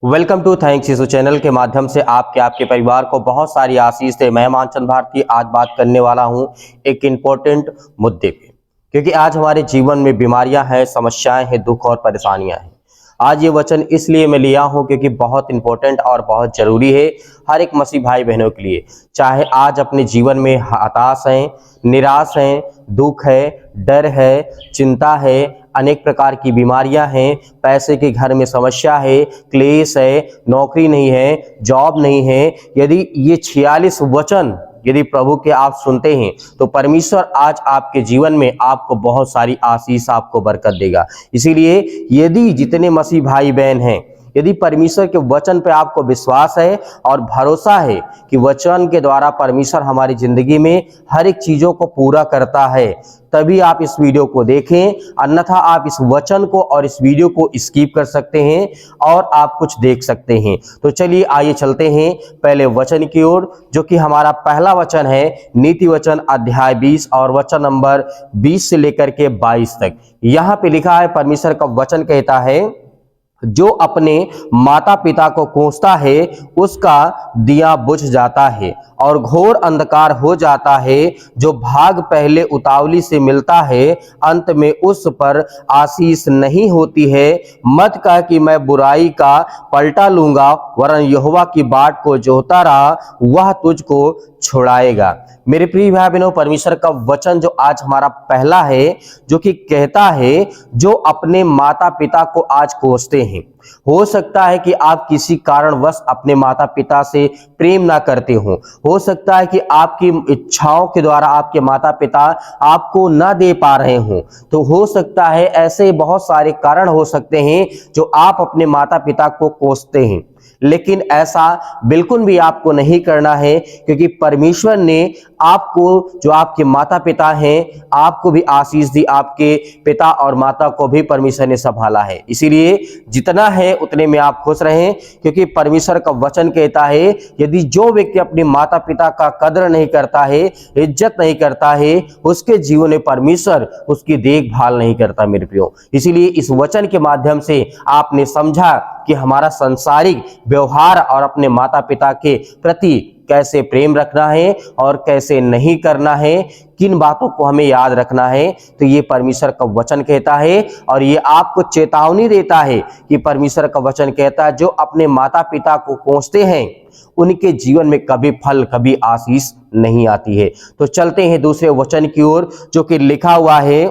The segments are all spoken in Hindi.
Welcome to thanks Yeshu channel के माध्यम से आपके परिवार को बहुत सारी आशीष है। मैं मानचंद भारती आज बात करने वाला हूं एक इम्पोर्टेंट मुद्दे पे, क्योंकि आज हमारे जीवन में बीमारियां हैं, समस्याएं हैं, दुख और परेशानियां हैं। आज ये वचन इसलिए मैं लिया हूं क्योंकि बहुत इंपॉर्टेंट और बहुत जरूरी है हर एक मसीह भाई बहनों के लिए। चाहे आज अपने जीवन में हताश हैं, निराश हैं, दुख है, डर है, चिंता है, अनेक प्रकार की बीमारियां हैं, पैसे के घर में समस्या है, क्लेश है, नौकरी नहीं है, जॉब नहीं है। यदि ये 46 वचन यदि प्रभु के आप सुनते हैं तो परमेश्वर आज आपके जीवन में आपको बहुत सारी आशीष, आपको बरकत देगा। इसीलिए यदि जितने मसीह भाई बहन हैं, यदि परमेश्वर के वचन पे आपको विश्वास है और भरोसा है कि वचन के द्वारा परमेश्वर हमारी जिंदगी में हर एक चीजों को पूरा करता है, तभी आप इस वीडियो को देखें। अन्यथा आप इस वचन को और इस वीडियो को स्किप कर सकते हैं और आप कुछ देख सकते हैं। तो चलिए आइए चलते हैं पहले वचन की ओर, जो कि हमारा पहला वचन है नीति वचन अध्याय 20 और वचन नंबर 20 से लेकर के 22 तक। यहाँ पे लिखा है, परमेश्वर का वचन कहता है, जो अपने माता पिता को कोसता है उसका दिया बुझ जाता है और घोर अंधकार हो जाता है। जो भाग पहले उतावली से मिलता है अंत में उस पर आशीष नहीं होती है। मत कह कि मैं बुराई का पलटा लूंगा, वरन यहोवा की बाट को जोहता रहा, वह तुझको छुड़ाएगा। मेरे प्रिय भाई बहनों, परमेश्वर का वचन जो आज हमारा पहला है, जो कि कहता है, जो अपने माता पिता को आज कोसते हैं। हो सकता है कि आप किसी कारणवश अपने माता पिता से प्रेम ना करते हो सकता है कि आपकी इच्छाओं के द्वारा आपके माता पिता आपको ना दे पा रहे हों। तो हो सकता है ऐसे बहुत सारे कारण हो सकते हैं जो आप अपने माता पिता को कोसते हैं, लेकिन ऐसा बिल्कुल भी आपको नहीं करना है, क्योंकि परमेश्वर ने आपको, जो आपके माता पिता हैं, आपको भी आशीष दी। आपके पिता और माता को भी परमेश्वर ने संभाला है। इसीलिए जितना है उतने में आप खुश रहें, क्योंकि परमेश्वर का वचन कहता है, यदि जो व्यक्ति अपने माता पिता का कदर नहीं करता है, इज्जत नहीं करता है, उसके जीवन में परमेश्वर उसकी देखभाल नहीं करता। मेरे प्रियो, इसीलिए इस वचन के माध्यम से आपने समझा कि हमारा सांसारिक व्यवहार और अपने माता पिता के प्रति कैसे प्रेम रखना है और कैसे नहीं करना है, किन बातों को हमें याद रखना है। तो ये परमेश्वर का वचन कहता है और ये आपको चेतावनी देता है कि परमेश्वर का वचन कहता है, जो अपने माता पिता को कोसते हैं उनके जीवन में कभी फल, कभी आशीष नहीं आती है। तो चलते हैं दूसरे वचन की ओर, जो कि लिखा हुआ है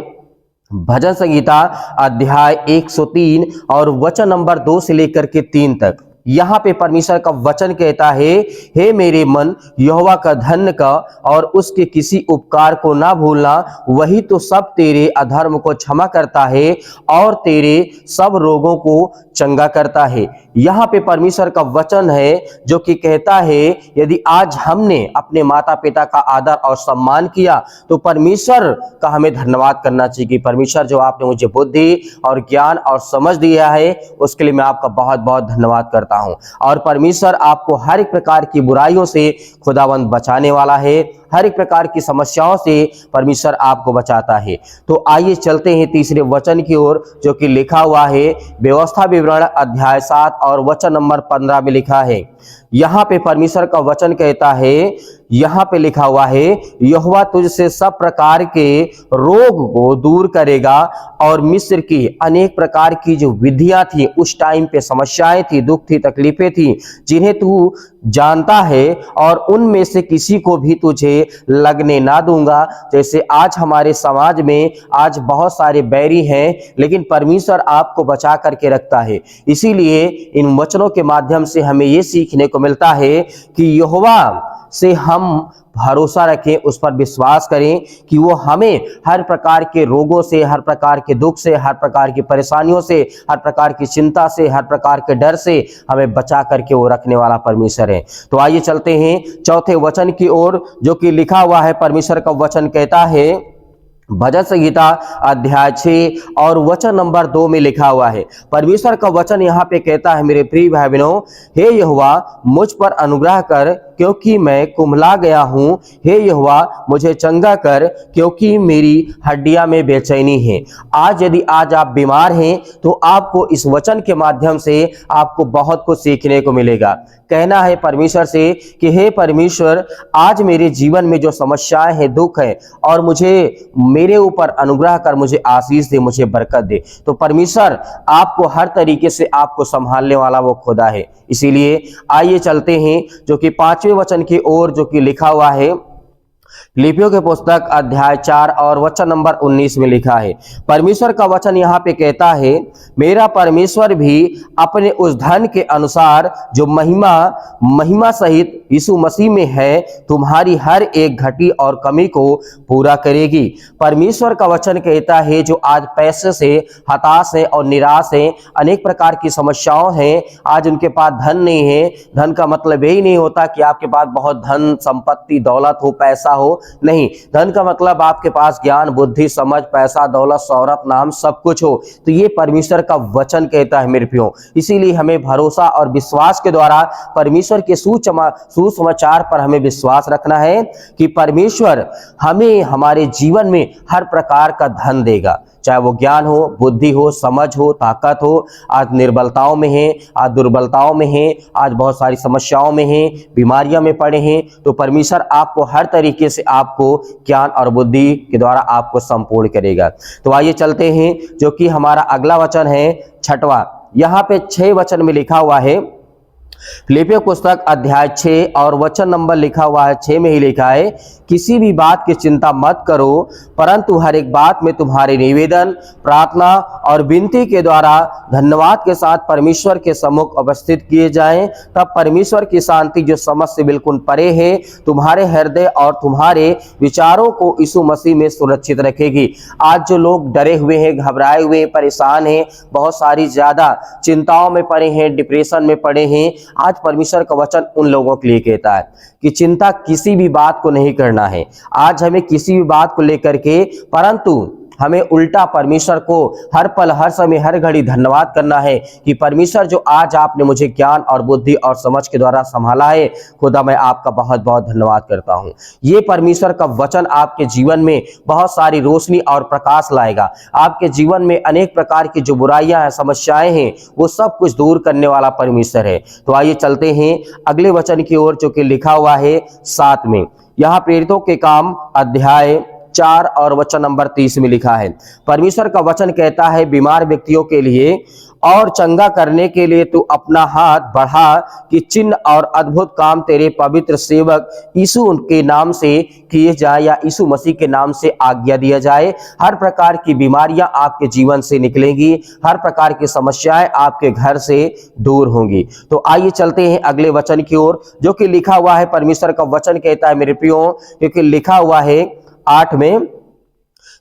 भजन संहिता अध्याय 103 और वचन नंबर 2 से लेकर के 3 तक। यहाँ पे परमेश्वर का वचन कहता है, हे मेरे मन, यहोवा का धन्य का और उसके किसी उपकार को ना भूलना, वही तो सब तेरे अधर्म को क्षमा करता है और तेरे सब रोगों को चंगा करता है। यहाँ पे परमेश्वर का वचन है जो कि कहता है, यदि आज हमने अपने माता पिता का आदर और सम्मान किया तो परमेश्वर का हमें धन्यवाद करना चाहिए कि परमेश्वर, जो आपने मुझे बुद्धि और ज्ञान और समझ दिया है, उसके लिए मैं आपका बहुत बहुत धन्यवाद करता हूं। और परमेश्वर आपको हर एक प्रकार की बुराइयों से खुदावंद बचाने वाला है, हर एक प्रकार की समस्याओं से परमेश्वर आपको बचाता है। तो आइए चलते हैं तीसरे वचन की ओर, जो कि लिखा हुआ है व्यवस्था विवरण अध्याय 7 और वचन नंबर 15 में लिखा है। यहाँ पे परमेश्वर का वचन कहता है, यहाँ पे लिखा हुआ है, यहोवा तुझसे सब प्रकार के रोग को दूर करेगा। और मिस्र की अनेक प्रकार की जो विधियां थी, उस टाइम पे समस्याएं थी, दुख थी, तकलीफें थी, जिन्हें तू जानता है, और उनमें से किसी को भी तुझे लगने ना दूंगा। जैसे आज हमारे समाज में आज बहुत सारे बैरी हैं, लेकिन परमेश्वर आपको बचा करके रखता है। इसीलिए इन वचनों के माध्यम से हमें ये सीखने को मिलता है कि यहोवा से हम भरोसा रखें, उस पर विश्वास करें कि वो हमें हर प्रकार के रोगों से, हर प्रकार के दुख से, हर प्रकार की परेशानियों से, हर प्रकार की चिंता से, हर प्रकार के डर से हमें बचा करके वो रखने वाला परमेश्वर है। तो आइए चलते हैं चौथे वचन की ओर, जो कि लिखा हुआ है। परमेश्वर का वचन कहता है, भजन संहिता अध्याय 6 और वचन नंबर 2 में लिखा हुआ है। परमेश्वर का वचन यहाँ पे कहता है, मेरे प्रिय भाई बहनों, हे यहोवा, मुझ पर अनुग्रह कर, क्योंकि मैं कुम्हला गया हूँ। हे यहोवा मुझे चंगा कर, क्योंकि मेरी हड्डियां में बेचैनी है। आज यदि आज आप बीमार हैं तो आपको इस वचन के माध्यम से आपको बहुत कुछ सीखने को मिलेगा। कहना है परमेश्वर से कि हे परमेश्वर, आज मेरे जीवन में जो समस्याएं हैं, दुख है, और मुझे मेरे ऊपर अनुग्रह कर, मुझे आशीष दे, मुझे बरकत दे। तो परमेश्वर आपको हर तरीके से आपको संभालने वाला वो खुदा है। इसीलिए आइए चलते हैं जो कि 5वें वचन की ओर, जो कि लिखा हुआ है फिलिप्पियों के पुस्तक अध्याय 4 और वचन नंबर 19 में लिखा है। परमेश्वर का वचन यहाँ पे कहता है, मेरा परमेश्वर भी अपने उस धन के अनुसार जो महिमा सहित यीशु मसीह में है, तुम्हारी हर एक घटी और कमी को पूरा करेगी। परमेश्वर का वचन कहता है जो आज पैसे से हताश है और निराश है, अनेक प्रकार की समस्याओं हैं, आज उनके पास धन नहीं है। धन का मतलब यही नहीं होता कि आपके पास बहुत धन संपत्ति दौलत हो, पैसा हो, नहीं। धन का मतलब आपके पास ज्ञान बुद्धि समझ पैसा दौलत शोहरत नाम सब कुछ हो। तो ये परमेश्वर का वचन कहता है मेरे प्रियो। इसीलिए हमें भरोसा और विश्वास के द्वारा परमेश्वर के सुसमाचार पर हमें विश्वास रखना है कि परमेश्वर हमें हमारे जीवन में हर प्रकार का धन देगा, चाहे वो ज्ञान हो, बुद्धि हो, समझ हो, ताकत हो। आज निर्बलताओं में है, आज दुर्बलताओं में है, आज बहुत सारी समस्याओं में है, बीमारियों में पड़े हैं, तो परमेश्वर आपको हर तरीके से आपको ज्ञान और बुद्धि के द्वारा आपको संपूर्ण करेगा। तो आइए चलते हैं जो कि हमारा अगला वचन है 6वां। यहाँ पे 6 वचन में लिखा हुआ है, फिलिप्पियों पुस्तक अध्याय 6 और वचन नंबर लिखा हुआ है 6 में ही लिखा है, किसी भी बात की चिंता मत करो, परंतु हर एक बात में तुम्हारे निवेदन प्रार्थना और विनती के द्वारा धन्यवाद के साथ परमेश्वर के सम्मुख उपस्थित किए जाएं। तब परमेश्वर की शांति जो समझ से बिल्कुल परे है, तुम्हारे हृदय और तुम्हारे विचारों को यीशु मसीह में सुरक्षित रखेगी। आज जो लोग डरे हुए हैं, घबराए हुए हैं, परेशान हैं, बहुत सारी ज्यादा चिंताओं में पड़े हैं, डिप्रेशन में पड़े हैं, आज परमेश्वर का वचन उन लोगों के लिए कहता है कि चिंता किसी भी बात को नहीं करना है। आज हमें किसी भी बात को लेकर के, परंतु हमें उल्टा परमेश्वर को हर पल हर समय हर घड़ी धन्यवाद करना है कि परमेश्वर जो आज आपने मुझे ज्ञान और बुद्धि और समझ के द्वारा संभाला है, खुदा मैं आपका बहुत बहुत धन्यवाद करता हूं। ये परमेश्वर का वचन आपके जीवन में बहुत सारी रोशनी और प्रकाश लाएगा। आपके जीवन में अनेक प्रकार की जो बुराइयां हैं, समस्याएं हैं, वो सब कुछ दूर करने वाला परमेश्वर है। तो आइए चलते हैं अगले वचन की ओर जो कि लिखा हुआ है 7 में। यहाँ प्रेरितों के काम अध्याय 4 और वचन नंबर 30 में लिखा है, परमेश्वर का वचन कहता है, बीमार व्यक्तियों के लिए और चंगा करने के लिए तू अपना हाथ बढ़ा कि चिन्ह और अद्भुत काम तेरे पवित्र सेवक यीशु के नाम से किए जाए, या यीशु मसीह के नाम से आज्ञा दिया जाए। हर प्रकार की बीमारियां आपके जीवन से निकलेंगी, हर प्रकार की समस्याएं आपके घर से दूर होंगी। तो आइए चलते हैं अगले वचन की ओर जो कि लिखा हुआ है, परमेश्वर का वचन कहता है मेरे प्रियो, क्योंकि लिखा हुआ है 8 में,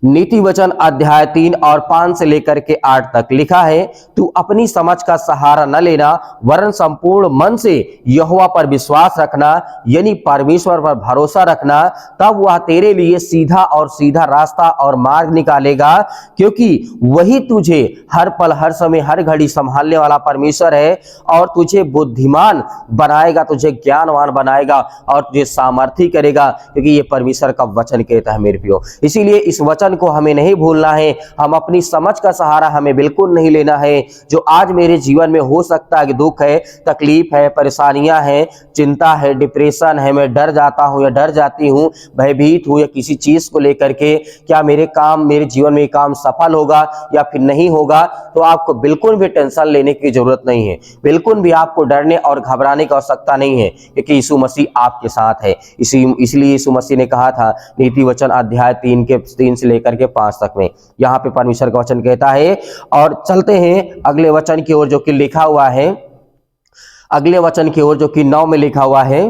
नीति वचन अध्याय 3 और 5 से लेकर के 8 तक लिखा है, तू अपनी समझ का सहारा न लेना, वरन संपूर्ण मन से यहोवा पर विश्वास रखना, यानी परमेश्वर पर भरोसा रखना, तब वह तेरे लिए सीधा रास्ता और मार्ग निकालेगा, क्योंकि वही तुझे हर पल हर समय हर घड़ी संभालने वाला परमेश्वर है और तुझे बुद्धिमान बनाएगा, तुझे ज्ञानवान बनाएगा और तुझे सामर्थी करेगा, क्योंकि ये परमेश्वर का वचन कहता है मेरे प्रियो। इसीलिए इस वचन को हमें नहीं भूलना है, हम अपनी समझ का सहारा हमें बिल्कुल नहीं लेना है। जो आज मेरे जीवन में हो सकता है कि दुख है, तकलीफ है, परेशानियां हैं, चिंता है, डिप्रेशन है, मैं डर जाता हूं या डर जाती हूं, भयभीत हूं या किसी चीज को लेकर के, क्या मेरे जीवन में काम सफल होगा या फिर नहीं होगा, तो आपको बिल्कुल भी टेंशन लेने की जरूरत नहीं है, बिल्कुल भी आपको डरने और घबराने की आवश्यकता नहीं है, क्योंकि यीशु मसीह आपके साथ है। इसलिए यीशु मसीह ने कहा था नीति वचन अध्याय 3 से लेकर के 5 तक में, यहाँ पे परमेश्वर का वचन कहता है। और चलते हैं अगले वचन की ओर जो कि लिखा हुआ है, अगले वचन की ओर जो कि 9 में लिखा हुआ है,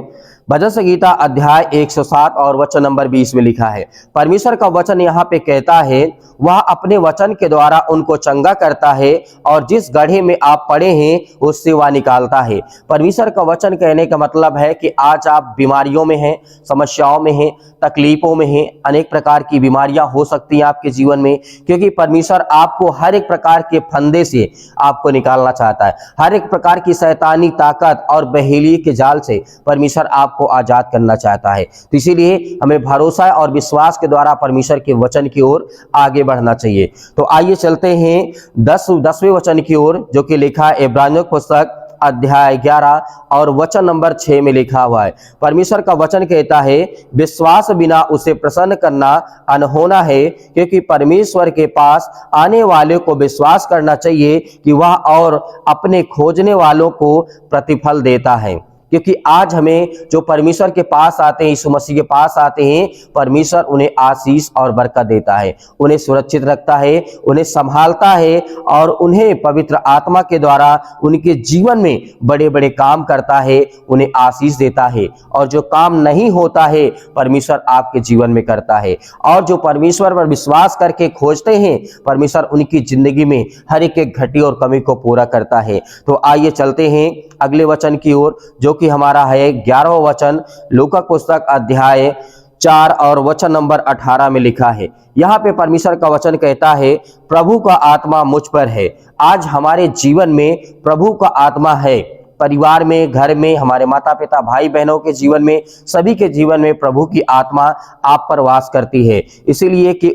भजन संगीता अध्याय 107 और वचन नंबर 20 में लिखा है, परमेश्वर का वचन यहाँ पे कहता है, वह अपने वचन के द्वारा उनको चंगा करता है और जिस गड्ढे में आप पड़े हैं उससे वह निकालता है। परमेश्वर का वचन कहने का मतलब है कि आज आप बीमारियों में हैं, समस्याओं में हैं, तकलीफों में हैं, अनेक प्रकार की बीमारियां हो सकती हैं आपके जीवन में, क्योंकि परमेश्वर आपको हर एक प्रकार के फंदे से आपको निकालना चाहता है। हर एक प्रकार की शैतानी ताकत और बहेली के जाल से परमेश्वर आपको आपको आजाद करना चाहता है। तो इसीलिए हमें भरोसा और विश्वास के द्वारा परमेश्वर के वचन की ओर आगे बढ़ना चाहिए। तो आइए चलते हैं 10वें वचन की ओर, जो कि लिखा है इब्रानियों की पुस्तक अध्याय 11 और वचन नंबर 6 में लिखा हुआ है। परमेश्वर का वचन कहता है, विश्वास बिना उसे प्रसन्न करना अनहोना है, क्योंकि परमेश्वर के पास आने वाले को विश्वास करना चाहिए कि वह और अपने खोजने वालों को प्रतिफल देता है। क्योंकि आज हमें जो परमेश्वर के पास आते हैं, यीशु मसीह के पास आते हैं, परमेश्वर उन्हें आशीष और बरकत देता है, उन्हें सुरक्षित रखता है, उन्हें संभालता है और उन्हें पवित्र आत्मा के द्वारा उनके जीवन में बड़े बड़े काम करता है, उन्हें आशीष देता है। और जो काम नहीं होता है परमेश्वर आपके जीवन में करता है। और जो परमेश्वर पर विश्वास करके खोजते हैं, परमेश्वर उनकी जिंदगी में हर एक घटी और कमी को पूरा करता है। तो आइए चलते हैं अगले वचन की ओर, जो कि हमारा है 11वां वचन, लूका पुस्तक अध्याय 4 और वचन नंबर 18 में लिखा है। यहाँ पे परमेश्वर का वचन कहता है, प्रभु का आत्मा मुझ पर है। आज हमारे जीवन में प्रभु का आत्मा है, परिवार में, घर में, हमारे माता पिता, भाई बहनों के जीवन में, सभी के जीवन में प्रभु की आत्मा आप पर वास करती है। इसीलिए कि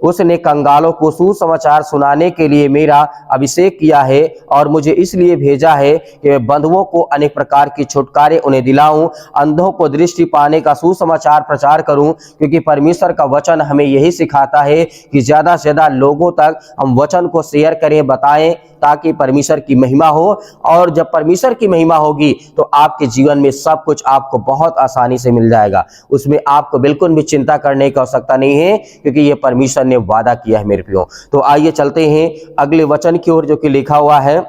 उसने कंगालों को सुसमाचार सुनाने के लिए मेरा अभिषेक किया है और मुझे इसलिए भेजा है कि मैं बंधुओं को अनेक प्रकार की छुटकारे उन्हें दिलाऊं, अंधों को दृष्टि पाने का सुसमाचार प्रचार करूं। क्योंकि परमेश्वर का वचन हमें यही सिखाता है कि ज्यादा से ज्यादा लोगों तक हम वचन को शेयर करें, बताएं, ताकि परमेश्वर की महिमा हो। और जब परमेश्वर की महिमा होगी तो आपके जीवन में सब कुछ आपको बहुत आसानी से मिल जाएगा। उसमें आपको बिल्कुल भी चिंता करने की आवश्यकता नहीं है, क्योंकि ये परमेश्वर ने वादा किया है मेरे प्रियो। तो आइए चलते हैं अगले वचन की ओर, जो कि लिखा हुआ है।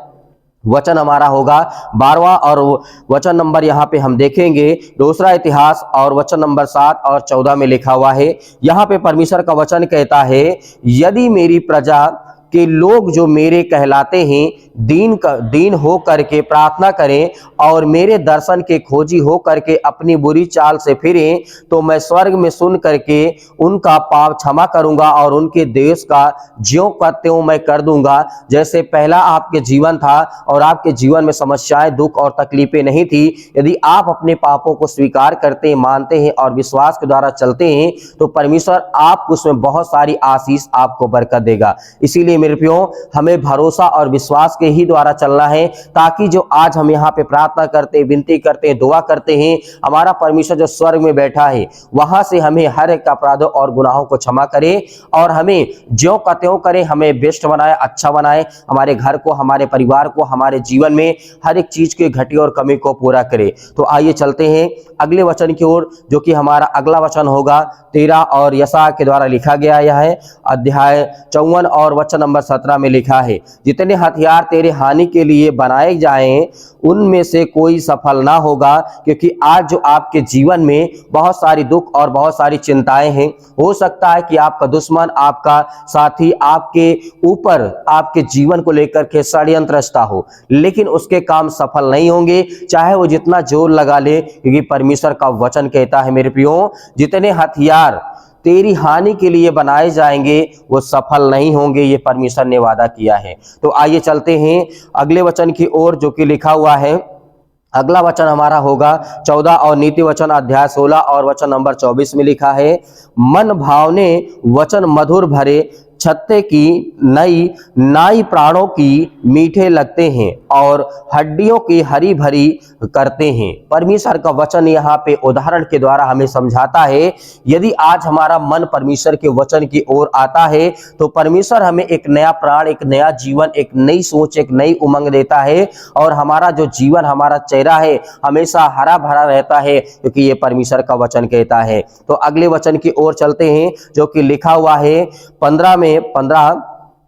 वचन हमारा होगा 12वां और वचन नंबर यहाँ पे हम देखेंगे दूसरा इतिहास और वचन नंबर 7 और 14 में लिखा हुआ है। यहाँ पे परमेश्वर का वचन कहता है, यदि मेरी प्रजा कि लोग जो मेरे कहलाते हैं दीन हो करके प्रार्थना करें और मेरे दर्शन के खोजी हो करके अपनी बुरी चाल से फिरें, तो मैं स्वर्ग में सुन करके उनका पाप क्षमा करूंगा और उनके देश का ज्यों का त्यों मैं कर दूंगा। जैसे पहला आपके जीवन था और आपके जीवन में समस्याएं, दुख और तकलीफें नहीं थी, यदि आप अपने पापों को स्वीकार करते हैं, मानते हैं और विश्वास के द्वारा चलते हैं, तो परमेश्वर आपको उसमें बहुत सारी आशीष, आपको बरकत देगा। इसीलिए मेरे प्रियो, हमें भरोसा और विश्वास के ही द्वारा चलना है, ताकि जो आज हम यहाँ पे प्रार्थना करते, विनती करते, दुआ करते हैं, हमारा परमेश्वर जो स्वर्ग में बैठा है वहां से हमें हर एक अपराधों और गुनाहों को क्षमा करे और हमें ज्यों का त्यों करे, हमें बेस्ट बनाए, अच्छा बनाए, हमारे घर को, हमारे परिवार को, हमारे जीवन में हर एक चीज की घटी और कमी को पूरा करे। तो आइए चलते हैं अगले वचन की ओर, जो कि हमारा अगला वचन होगा 13 और यशायाह के द्वारा लिखा गया है अध्याय 54 और वचन नंबर 17 में लिखा है, जितने हथियार तेरे हानि के लिए बनाए जाएं उनमें से कोई सफल ना होगा। क्योंकि आज जो आपके जीवन में बहुत सारी दुख और बहुत सारी चिंताएं हैं, हो सकता है कि आपका दुश्मन, आपका साथी आपके ऊपर, आपके जीवन को लेकर के षड्यंत्र रचता हो, लेकिन उसके काम सफल नहीं होंगे, चाहे वो जितना जोर लगा ले। क्योंकि परमेश्वर का वचन कहता है मेरे प्रियो, जितने हथियार तेरी हानि के लिए बनाए जाएंगे वो सफल नहीं होंगे, ये परमेश्वर ने वादा किया है। तो आइए चलते हैं अगले वचन की ओर, जो कि लिखा हुआ है। अगला वचन हमारा होगा 14 और नीति वचन अध्याय 16 और वचन नंबर 24 में लिखा है, मन भावने वचन मधुर भरे छत्ते की नाई प्राणों की मीठे लगते हैं और हड्डियों की हरी भरी करते हैं। परमेश्वर का वचन यहाँ पे उदाहरण के द्वारा हमें समझाता है, यदि आज हमारा मन परमेश्वर के वचन की ओर आता है तो परमेश्वर हमें एक नया प्राण, एक नया जीवन, एक नई सोच, एक नई उमंग देता है और हमारा जो जीवन, हमारा चेहरा है हमेशा हरा भरा रहता है, क्योंकि ये परमेश्वर का वचन कहता है। तो अगले वचन की ओर चलते हैं, जो कि लिखा हुआ है 15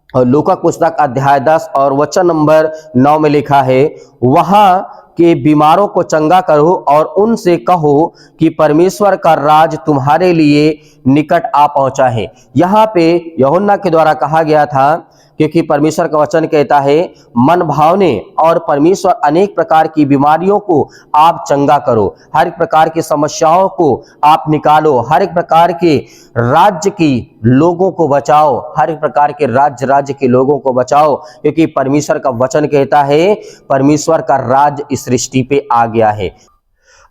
और लूका पुस्तक अध्याय 10 और वचन नंबर 9 में लिखा है, वहां के बीमारों को चंगा करो और उनसे कहो कि परमेश्वर का राज तुम्हारे लिए निकट आ पहुंचा है। यहाँ पे यूहन्ना के द्वारा कहा गया था, क्योंकि परमेश्वर का वचन कहता है मन भावने और परमेश्वर अनेक प्रकार की बीमारियों को आप चंगा करो, हर एक प्रकार की समस्याओं को आप निकालो, हर एक प्रकार के राज्य की लोगों को बचाओ, हर एक प्रकार के राज्य के लोगों को बचाओ, क्योंकि परमेश्वर का वचन कहता है परमेश्वर का राज इस सृष्टि पे आ गया है।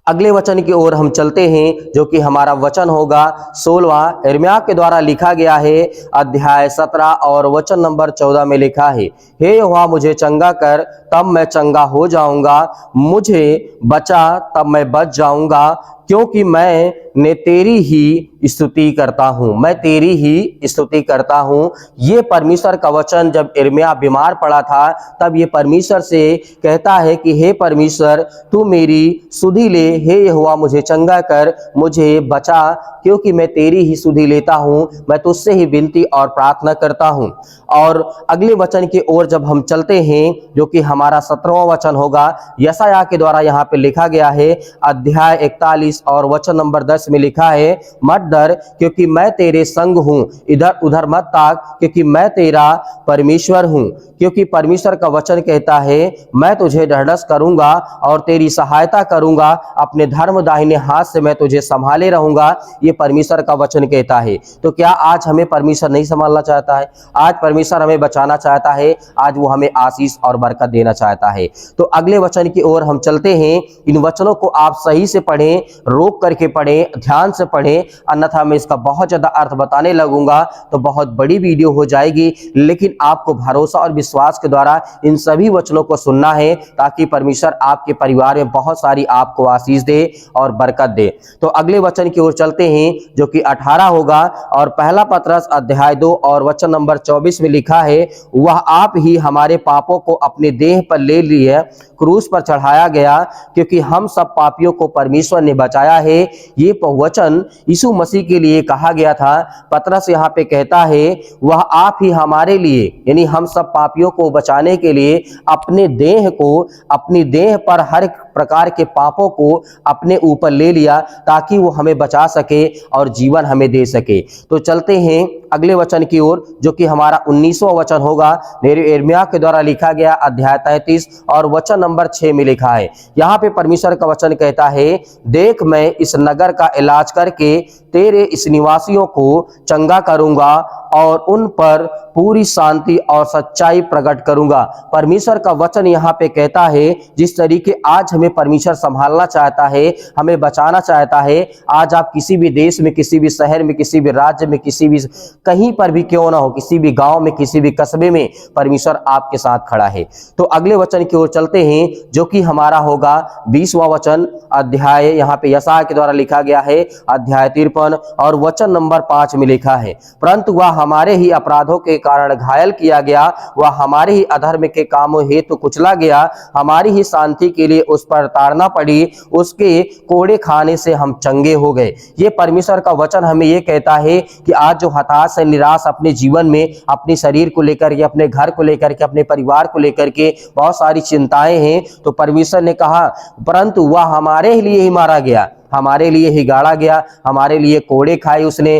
अगले वचन की ओर हम चलते हैं, जो कि हमारा वचन होगा 16वां। यिर्मयाह के द्वारा लिखा गया है, अध्याय 17 और वचन नंबर 14 में लिखा है, हे यहोवा मुझे चंगा कर, तब मैं चंगा हो जाऊंगा, मुझे बचा तब मैं बच जाऊंगा, क्योंकि मैंने तेरी ही स्तुति करता हूं, मैं तेरी ही स्तुति करता हूं। ये परमेश्वर का वचन जब यिर्मयाह बीमार पड़ा था, तब ये परमेश्वर से कहता है कि हे परमेश्वर, तू मेरी सुधि ले, हे यहोवा मुझे चंगा कर, मुझे बचा, क्योंकि मैं तेरी ही सुधि लेता हूं, मैं तुझसे ही विनती और प्रार्थना करता हूं। और अगले वचन की ओर जब हम चलते हैं, जो कि हमारा 17वां वचन होगा, यशायाह के द्वारा यहाँ पे लिखा गया है, अध्याय 41 और वचन नंबर 10 में लिखा है, मत डर, क्योंकि मैं तेरे संग हूं, इधर उधर मत ताक, क्योंकि मैं तेरा परमेश्वर हूं। क्योंकि परमेश्वर का वचन कहता है, मैं तुझे ढाढ़स करूंगा और तेरी सहायता करूंगा, अपने धर्म दाहिने हाथ से मैं तुझे संभाले रहूंगा, ये परमेश्वर का वचन कहता है। तो क्या आज हमें परमेश्वर नहीं संभालना चाहता है? आज परमेश्वर हमें बचाना चाहता है, आज वो हमें आशीष और बरकत देना चाहता है। तो अगले वचन की ओर हम चलते हैं। इन वचनों को आप सही से पढ़ें, रोक करके पढ़ें, ध्यान से पढ़ें, अन्यथा मैं इसका बहुत ज्यादा अर्थ बताने लगूंगा तो बहुत बड़ी वीडियो हो जाएगी। लेकिन आपको भरोसा और विश्वास के द्वारा इन सभी वचनों को सुनना है, ताकि परमेश्वर आपके परिवार में बहुत सारी आपको आशीष दे और बरकत दे। तो अगले वचन की ओर चलते हैं, जो कि 18 होगा, और पहला पतरस अध्याय 2 और वचन नंबर 24 में लिखा है, वह आप ही हमारे पापों को अपने देह पर ले लिए, क्रूस पर चढ़ाया गया, क्योंकि हम सब पापियों को परमेश्वर ने बचाया है। ये वचन यीशु मसीह के लिए कहा गया था। पतरस यहाँ पे कहता है, वह आप ही हमारे लिए, यानी हम सब पापियों को बचाने के लिए अपने देह को, अपनी देह पर हर प्रकार के पापों को अपने ऊपर ले लिया, ताकि वो हमें बचा सके और जीवन हमें दे सके। तो चलते हैं अगले वचन की ओर, जो कि हमारा 19वां वचन होगा, यिर्मयाह के द्वारा लिखा गया, अध्याय 33 और वचन नंबर 6 में लिखा है। यहाँ पे परमेश्वर का वचन कहता है, देख मैं इस नगर का इलाज करके तेरे इस निवासियों को चंगा करूंगा और उन पर पूरी शांति और सच्चाई प्रकट करूंगा। परमेश्वर का वचन यहाँ पे कहता है, जिस तरीके आज हमें परमेश्वर संभालना चाहता है, हमें बचाना चाहता है, आज आप किसी भी देश में, किसी भी शहर में, किसी भी राज्य में, किसी भी कहीं पर भी क्यों ना हो, किसी भी गांव में, किसी भी कस्बे में, परमेश्वर आपके साथ खड़ा है। तो अगले वचन की ओर चलते हैं, जो कि हमारा होगा 20वां वचन, अध्याय यहाँ पे यशायाह के द्वारा लिखा गया है, अध्याय 53 और वचन नंबर 5 में लिखा है, परंतु वह हमारे ही अपराधों के कारण घायल किया गया, वह हमारे ही अधर्म के कामों हेतु कुचला गया, हमारी ही शांति के लिए उस पर ताड़ना पड़ी, उसके कोड़े खाने से हम चंगे हो गए। ये परमेश्वर का वचन हमें ये कहता है कि आज जो हताश है, निराश अपने जीवन में, अपने शरीर को लेकर के, अपने घर को लेकर के, अपने परिवार को लेकर के बहुत सारी चिंताएं हैं, तो परमेश्वर ने कहा, परंतु वह हमारे लिए ही मारा गया, हमारे लिए ही गाड़ा गया, हमारे लिए कोड़े खाए उसने,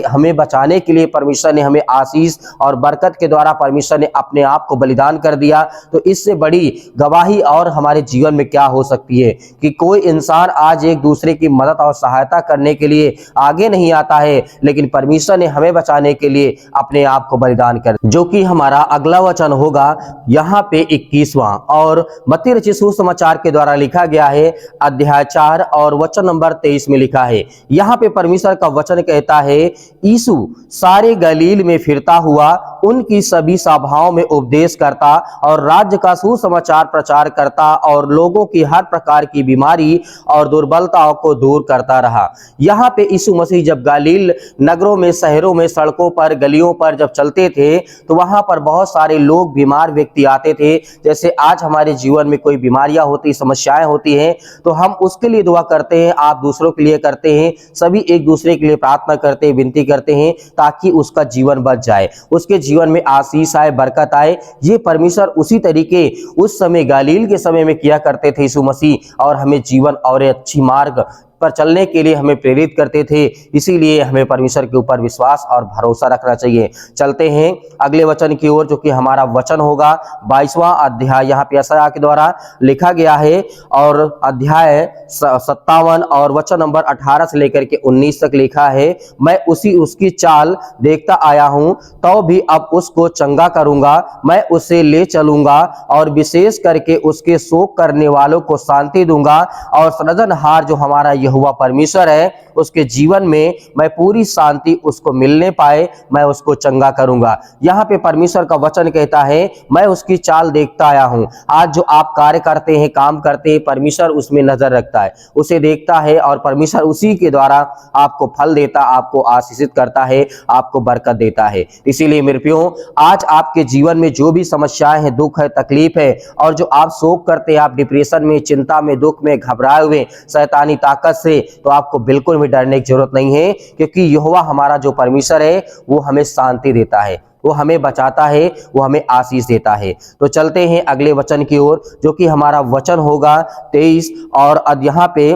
हमें बचाने के लिए परमेश्वर ने हमें आशीष और बरकत के द्वारा परमेश्वर ने अपने आप को बलिदान कर दिया। तो इससे बड़ी गवाही और हमारे जीवन में क्या हो सकती है कि कोई इंसान आज एक दूसरे की मदद और सहायता करने के लिए आगे नहीं आता है, लेकिन परमेश्वर ने हमें बचाने के लिए अपने आप को बलिदान कर, जो कि हमारा अगला वचन होगा यहाँ पे 21वां, और मत्ती रचित सुसमाचार के द्वारा लिखा गया है, अध्याय 4 और वचन नंबर 23 में लिखा है। यहाँ पे परमेश्वर का वचन कहता है, यीशु सारे गलील में फिरता हुआ उनकी सभी सभाओं में उपदेश करता और राज्य का सुसमाचार प्रचार करता और लोगों की हर प्रकार की बीमारी और दुर्बलताओं को दूर करता रहा। यहाँ पे यीशु मसीह जब गलील नगरों में, शहरों में, सड़कों पर, गलियों पर जब चलते थे, तो वहां पर बहुत सारे लोग, बीमार व्यक्ति आते थे। जैसे आज हमारे जीवन में कोई बीमारियां होती, समस्याएं होती हैं, तो हम उसके लिए दुआ करते हैं, आप दूसरों के लिए करते हैं, सभी एक दूसरे के लिए प्रार्थना करते हैं, विनती करते हैं, ताकि उसका जीवन बच जाए, उसके जीवन में आशीष आए, बरकत आए। ये परमेश्वर उसी तरीके उस समय गलील के समय में किया करते थे यीशु मसीह, और हमें जीवन और अच्छी मार्ग पर चलने के लिए हमें प्रेरित करते थे। इसीलिए हमें परमेश्वर के ऊपर विश्वास और भरोसा रखना चाहिए। चलते हैं अगले वचन की ओर, जो कि हमारा वचन होगा 22वां अध्याय। यहाँ पे यशायाह के द्वारा लिखा गया है और अध्याय 57 और वचन नंबर 18 से लेकर के 19 तक लिखा है, मैं उसकी चाल देखता आया हूं, तो भी अब उसको चंगा करूंगा, मैं उसे ले चलूंगा और विशेष करके उसके शोक करने वालों को शांति दूंगा, और सृजनहार जो हमारा यहोवा परमेश्वर है उसके जीवन में मैं पूरी शांति उसको मिलने पाए, मैं उसको चंगा करूंगा। यहाँ पे परमेश्वर का वचन कहता है मैं उसकी चाल देखता आया हूं। आज जो आप कार्य करते हैं, काम करते हैं, परमेश्वर उसमें नजर रखता है, उसे देखता है और परमेश्वर उसी के द्वारा आपको फल देता, आपको आशीषित करता है, आपको बरकत देता है। इसीलिए मेरे प्रियो, आज आपके जीवन में जो भी समस्याएं हैं, दुख है, तकलीफ है, और जो आप शोक करते हैं, आप डिप्रेशन में, चिंता में, दुख में, घबराए हुए शैतानी ताकत से, तो आपको बिल्कुल भी डरने की जरूरत नहीं है, क्योंकि यहोवा हमारा जो परमेश्वर है वो हमें शांति देता है, वो हमें बचाता है, वो हमें आशीष देता है। तो चलते हैं अगले वचन की ओर, जो कि हमारा वचन होगा 23 और यहाँ पे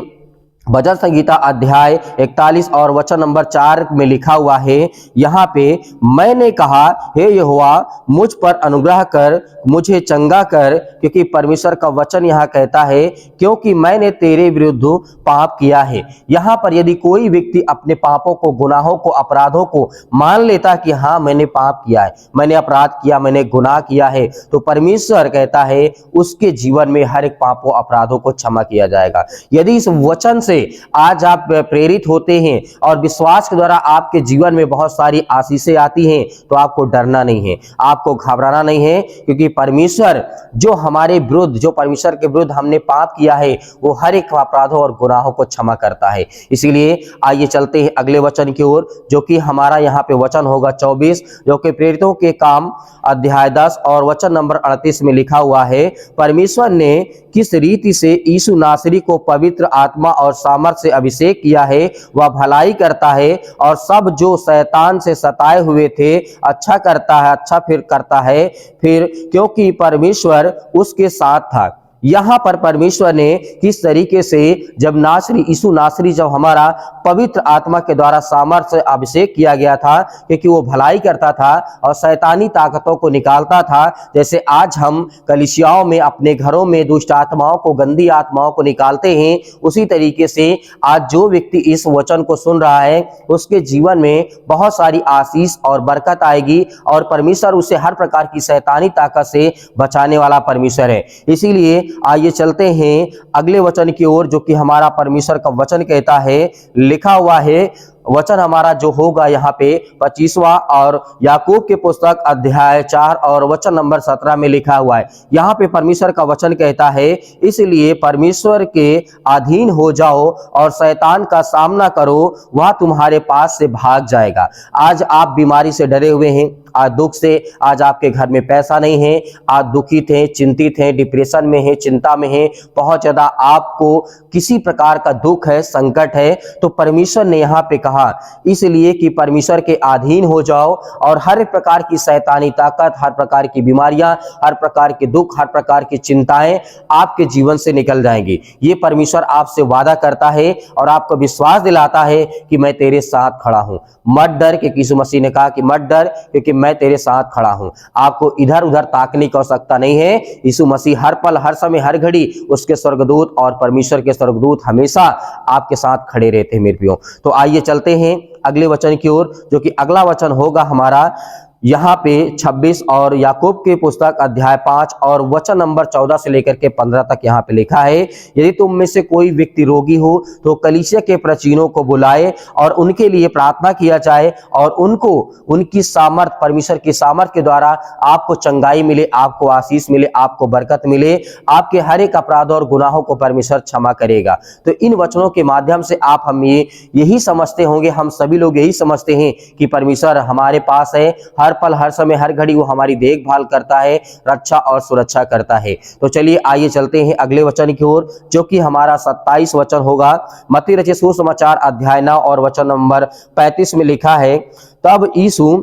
भजन संगीता अध्याय 41 और वचन नंबर 4 में लिखा हुआ है, यहाँ पे मैंने कहा हे यहोवा मुझ पर अनुग्रह कर, मुझे चंगा कर, क्योंकि परमेश्वर का वचन यहाँ कहता है क्योंकि मैंने तेरे विरुद्ध पाप किया है। यहाँ पर यदि कोई व्यक्ति अपने पापों को, गुनाहों को, अपराधों को मान लेता कि हाँ मैंने पाप किया है, मैंने अपराध किया, मैंने गुनाह किया है, तो परमेश्वर कहता है उसके जीवन में हर एक पापों, अपराधों को क्षमा किया जाएगा। यदि इस वचन से आज आप प्रेरित होते हैं और विश्वास के द्वारा आपके जीवन में बहुत सारी आशीषें आती हैं, तो आपको डरना नहीं है, आपको घबराना नहीं है, क्योंकि परमेश्वर जो हमारे विरुद्ध, जो परमेश्वर के विरुद्ध हमने पाप किया है, वो हर एक अपराधों और गुनाहों को क्षमा करता है। इसीलिए आइए चलते हैं अगले वचन की ओर, जो कि हमारा यहाँ पे वचन होगा 24, जो कि प्रेरितों के काम अध्याय 10 और वचन नंबर 38 में लिखा हुआ है, परमेश्वर ने किस रीति से यीशु नासरी को पवित्र आत्मा और सामर्थ से अभिषेक किया है, वह भलाई करता है और सब जो शैतान से सताए हुए थे अच्छा करता है, अच्छा फिर करता है, फिर क्योंकि परमेश्वर उसके साथ था। यहाँ पर परमेश्वर ने किस तरीके से जब यीशु नासरी जब हमारा पवित्र आत्मा के द्वारा सामर्थ्य से अभिषेक किया गया था, क्योंकि वो भलाई करता था और शैतानी ताकतों को निकालता था। जैसे आज हम कलीसियाओं में, अपने घरों में दुष्ट आत्माओं को, गंदी आत्माओं को निकालते हैं, उसी तरीके से आज जो व्यक्ति इस वचन को सुन रहा है उसके जीवन में बहुत सारी आशीष और बरकत आएगी, और परमेश्वर उसे हर प्रकार की शैतानी ताकत से बचाने वाला परमेश्वर है। इसीलिए आइए चलते हैं अगले वचन की ओर, जो कि हमारा परमेश्वर का वचन कहता है, लिखा हुआ है वचन हमारा जो होगा यहाँ पे 25वां और याकूब के पुस्तक अध्याय 4 और वचन नंबर 17 में लिखा हुआ है। यहाँ पे परमेश्वर का वचन कहता है, इसलिए परमेश्वर के अधीन हो जाओ और शैतान का सामना करो, वह तुम्हारे पास से भाग जाएगा। आज आप बीमारी से डरे हुए हैं, आज दुख से, आज आपके घर में पैसा नहीं है, आज दुखित हैं, चिंतित हैं, डिप्रेशन में है, चिंता में है, बहुत ज्यादा आपको किसी प्रकार का दुख है, संकट है, तो परमेश्वर ने यहाँ पे कहा इसलिए कि परमेश्वर के अधीन हो जाओ और हर प्रकार की शैतानी ताकत, हर प्रकार की बीमारियां, हर प्रकार के दुख, हर प्रकार की चिंताएं आपके जीवन से निकल जाएंगी। ये परमेश्वर आपसे वादा करता है और आपको विश्वास दिलाता है कि मैं तेरे साथ खड़ा हूं। मत डर, क्योंकि यीशु मसीह ने कहा कि मत डर, क्योंकि मैं तेरे साथ खड़ा हूं। आपको इधर उधर ताकने की आवश्यकता नहीं है। यीशु मसीह हर पल, हर समय, हर घड़ी उसके स्वर्गदूत और परमेश्वर के स्वर्गदूत हमेशा आपके साथ खड़े रहते हैं मेरे प्रियो। तो आइए चलते हैं अगले वचन की ओर, जो कि अगला वचन होगा हमारा यहाँ पे 26 और याकूब के पुस्तक अध्याय 5 और वचन नंबर 14 से लेकर के 15 तक यहाँ पे लिखा है, यदि तुम में से कोई व्यक्ति रोगी हो तो कलीसिया के प्राचीनों को बुलाए और उनके लिए प्रार्थना किया जाए और उनको उनकी सामर्थ, परमेश्वर की सामर्थ के द्वारा आपको चंगाई मिले, आपको आशीष मिले, आपको बरकत मिले, आपके हर एक अपराध और गुनाहों को परमेश्वर क्षमा करेगा। तो इन वचनों के माध्यम से आप हम यही समझते होंगे, हम सभी लोग यही समझते हैं कि परमेश्वर हमारे पास है, हर पल, हर समय, हर घड़ी वो हमारी देखभाल करता है, रक्षा और सुरक्षा करता है। तो चलिए आइए चलते हैं अगले वचन की ओर, जो कि हमारा 27 वचन होगा। मत्ती रचित सुसमाचार अध्याय 9 और वचन नंबर 35 में लिखा है, तब यीशु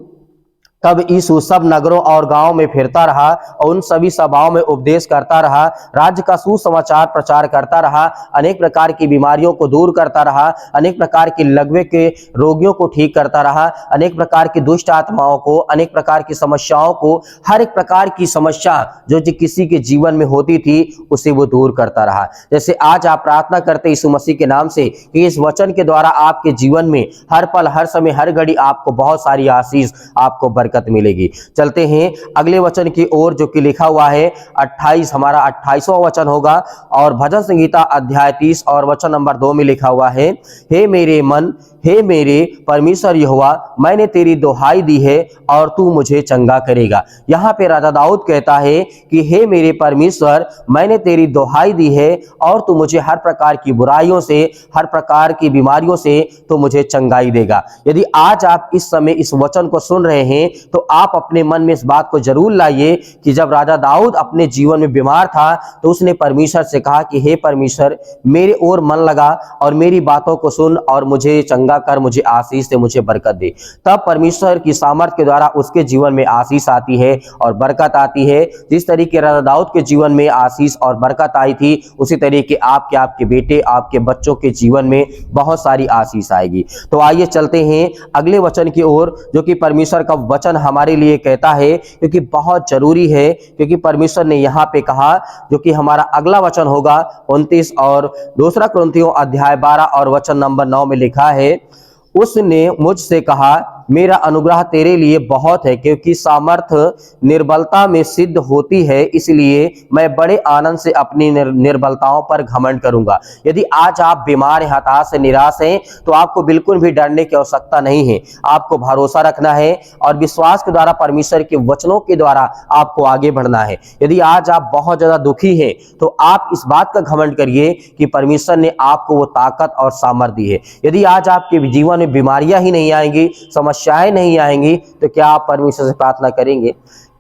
तब यीशु सब नगरों और गांवों में फिरता रहा और उन सभी सभाओं में उपदेश करता रहा, राज्य का सुसमाचार प्रचार करता रहा, अनेक प्रकार की बीमारियों को दूर करता रहा, अनेक प्रकार की लकवे के रोगियों को ठीक करता रहा, अनेक प्रकार की दुष्ट आत्माओं को, अनेक प्रकार की समस्याओं को, हर एक प्रकार की समस्या जो किसी के जीवन में होती थी उसे वो दूर करता रहा। जैसे आज आप प्रार्थना करते यीशु मसीह के नाम से कि इस वचन के द्वारा आपके जीवन में हर पल, हर समय, हर घड़ी आपको बहुत सारी आशीष, आपको बरकत मिलेगी। चलते हैं अगले वचन की ओर जो कि लिखा हुआ है 28, हमारा 28वां वचन होगा और भजन संहिता अध्याय 30 और वचन नंबर 2 में लिखा हुआ है, हे मेरे मन, हे मेरे परमेश्वर यहोवा, मैंने तेरी दुहाई दी है और तू मुझे चंगा करेगा। यहाँ पे राजा दाऊद कहता है कि हे मेरे परमेश्वर, मैंने तेरी दुहाई दी है और तू मुझे हर प्रकार की बुराइयों से, हर प्रकार की बीमारियों से तो मुझे चंगाई देगा। यदि आज आप इस समय इस वचन को सुन रहे हैं तो आप अपने मन में इस बात को जरूर लाइए कि जब राजा दाऊद अपने जीवन में बीमार था तो उसने परमेश्वर से कहा कि हे परमेश्वर, मेरे ओर मन लगा और मेरी बातों को सुन और मुझे चंगा कर, मुझे आशीष दे, मुझे बरकत दे। तब परमेश्वर की सामर्थ के द्वारा उसके जीवन में आशीष आती है और बरकत आती है। जिस तरीके राजा दाऊद के जीवन में आशीष और बरकत आई थी उसी तरीके आपके बेटे, आपके बच्चों के जीवन में बहुत सारी आशीष आएगी। तो आइए चलते हैं अगले वचन की ओर जो कि परमेश्वर का वचन हमारे लिए कहता है, क्योंकि बहुत जरूरी है, क्योंकि परमेश्वर ने यहाँ पे कहा, जो कि हमारा अगला वचन होगा 29 और दूसरा कुरिन्थियों अध्याय 12 और वचन नंबर 9 में लिखा है, उसने मुझसे कहा, मेरा अनुग्रह तेरे लिए बहुत है, क्योंकि सामर्थ निर्बलता में सिद्ध होती है, इसलिए मैं बड़े आनंद से अपनी निर्बलताओं पर घमंड करूंगा। यदि आज आप बीमार हैं, हताश हैं, निराश हैं, तो आपको बिल्कुल भी डरने की आवश्यकता नहीं है। आपको भरोसा रखना है और विश्वास के द्वारा, परमेश्वर के वचनों के द्वारा आपको आगे बढ़ना है। यदि आज आप बहुत ज्यादा दुखी हैं तो आप इस बात का घमंड करिए कि परमेश्वर ने आपको वो ताकत और सामर्थ दी है। यदि आज आपके जीवन में बीमारियां ही नहीं आएंगी, समस्याएं नहीं आएंगी, तो क्या आप परमेश्वर से प्रार्थना करेंगे?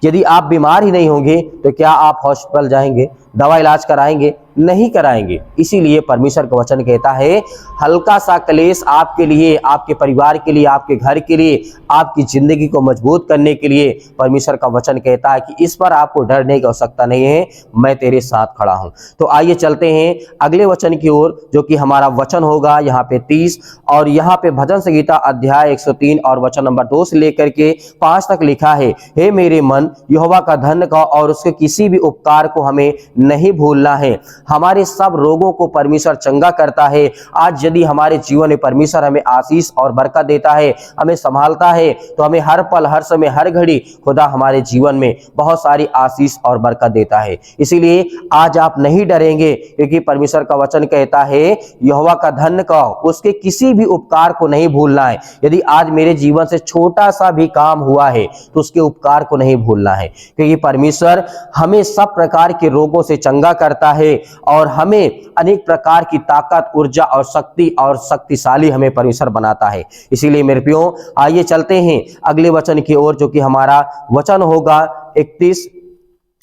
यदि आप बीमार ही नहीं होंगे तो क्या आप हॉस्पिटल जाएंगे, दवा इलाज कराएंगे? नहीं कराएंगे। इसीलिए परमेश्वर का वचन कहता है, हल्का सा क्लेश आपके लिए, आपके परिवार के लिए, आपके घर के लिए, आपकी जिंदगी को मजबूत करने के लिए परमेश्वर का वचन कहता है कि इस पर आपको डरने की आवश्यकता नहीं है, मैं तेरे साथ खड़ा हूं। तो आइए चलते हैं अगले वचन की ओर जो कि हमारा वचन होगा यहाँ पे 30 और यहाँ पे भजन संहिता अध्याय 103 और वचन नंबर 2 से लेकर के 5 तक लिखा है, हे मेरे मन, यहोवा का धन्य का और उसके किसी भी उपकार को हमें नहीं भूलना है। हमारे सब रोगों को परमेश्वर चंगा करता है। आज यदि हमारे जीवन में परमेश्वर हमें आशीष और बरकत देता है, हमें संभालता है, तो हमें हर पल, हर समय, हर घड़ी खुदा हमारे जीवन में बहुत सारी आशीष और बरकत देता है। इसीलिए आज आप नहीं डरेंगे, क्योंकि परमेश्वर का वचन कहता है, यहोवा का धन्य का उसके किसी भी उपकार को नहीं भूलना है। यदि आज मेरे जीवन से छोटा सा भी काम हुआ है तो उसके उपकार को नहीं भूलना है, क्योंकि परमेश्वर हमें सब प्रकार के रोगों से चंगा करता है और हमें अनेक प्रकार की ताकत, ऊर्जा और शक्ति और शक्तिशाली हमें परमेश्वर बनाता है। इसीलिए मेरे प्रियो, आइए चलते हैं अगले वचन की ओर जो कि हमारा वचन होगा 31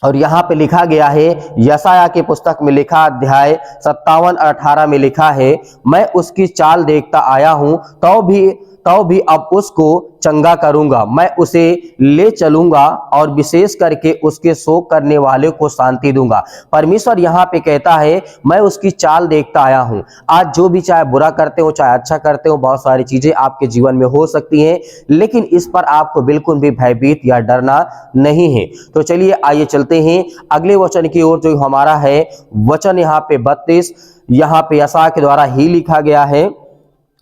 और यहाँ पे लिखा गया है, यशायाह की पुस्तक में लिखा अध्याय 57 और 18 में लिखा है, मैं उसकी चाल देखता आया हूं तो भी अब उसको चंगा करूंगा, मैं उसे ले चलूंगा और विशेष करके उसके शोक करने वाले को शांति दूंगा। परमेश्वर यहाँ पे कहता है, मैं उसकी चाल देखता आया हूं। आज जो भी चाहे बुरा करते हो चाहे अच्छा करते हो, बहुत सारी चीजें आपके जीवन में हो सकती हैं, लेकिन इस पर आपको बिल्कुल भी भयभीत या डरना नहीं है। तो चलिए आइए चलते हैं अगले वचन की ओर जो हमारा है वचन यहाँ पे 32, यहाँ पे यशायाह के द्वारा ही लिखा गया है।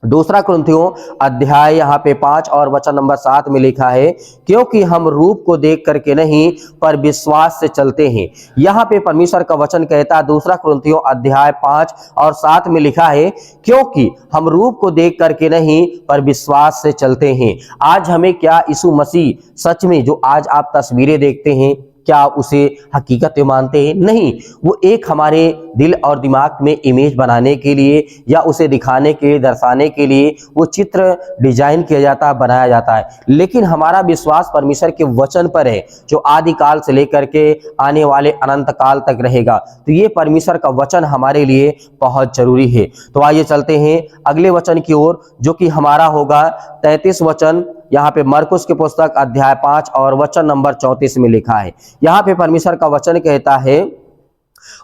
दूसरा कुरिन्थियों अध्याय यहाँ पे 5 और वचन नंबर 7 में लिखा है, क्योंकि हम रूप को देख करके नहीं पर विश्वास से चलते हैं। यहाँ पे परमेश्वर का वचन कहता है, दूसरा कुरिन्थियों अध्याय 5 और 7 में लिखा है, क्योंकि हम रूप को देख करके नहीं पर विश्वास से चलते हैं। आज हमें क्या यीशु मसीह सच में जो आज आप तस्वीरें देखते हैं, क्या उसे हकीकत में मानते हैं? नहीं, वो एक हमारे दिल और दिमाग में इमेज बनाने के लिए या उसे दिखाने के लिए, दर्शाने के लिए वो चित्र डिजाइन किया जाता है, बनाया जाता है। लेकिन हमारा विश्वास परमेश्वर के वचन पर है जो आदि काल से लेकर के आने वाले अनंत काल तक रहेगा। तो ये परमेश्वर का वचन हमारे लिए बहुत जरूरी है। तो आइए चलते हैं अगले वचन की ओर जो कि हमारा होगा 33 वचन यहाँ पे मरकुस की पुस्तक अध्याय 5 और वचन नंबर 34 में लिखा है। यहाँ पे परमेश्वर का वचन कहता है,